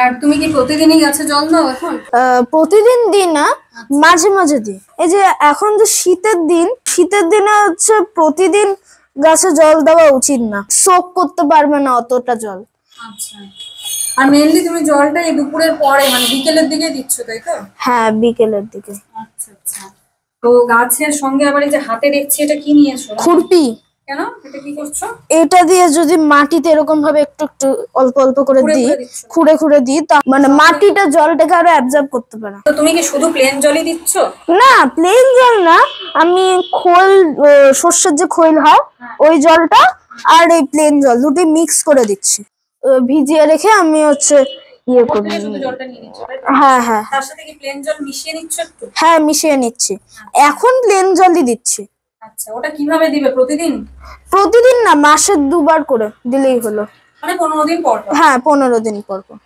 আর তুমি কি প্রতিদিনই গাছে জল দাও এখন? প্রতিদিন দিই না, মাঝে মাঝে দিই। এই যে এখন যে শীতের দিনে হচ্ছে প্রতিদিন গাছে জল দেওয়া উচিত না, সোক করতে পারবে না অতটা জল। আচ্ছা। আর মেইনলি তুমি জলটা এই দুপুরের পরে মানে বিকেলের দিকে দিচ্ছ, তাই তো? হ্যাঁ, বিকেলের দিকে। আচ্ছা আচ্ছা। তো গাছের সঙ্গে আবার এই যে হাতে দেখছি, এটা কি নিয়েছো? খুরপি। কেন এটা কি করছো? এটা দিয়ে যদি মাটিতে এরকম ভাবে একটু একটু অল্প অল্প করে দিই, খুঁড়ে দিই, মানে মাটিটা জলটাকে আরো অ্যাবজর্ব করতে পারে। তো তুমি কি শুধু প্লেন জলই দিচ্ছ? না, প্লেন জল না, আমি খোল, সর্ষের যে খৈল হয় ওই জলটা আর এই প্লেন জল দুটি মিক্স করে দিচ্ছি, ভিজিয়ে রেখে আমি হচ্ছে ইয়ে করি। শুধু জলটা নিয়ে নিচ্ছ? হ্যাঁ হ্যাঁ। তার সাথে কি প্লেন জল মিশিয়ে নিচ্ছ একটু? হ্যাঁ, মিশিয়ে নিচ্ছি। এখন প্লেন জলই দিচ্ছি। আচ্ছা, ওটা কিভাবে দিবে? প্রতিদিন? প্রতিদিন না, মাসে 2 বার করে দিলেই হলো। মানে 15 দিন পর পর? হ্যাঁ, 15 দিন পর পর।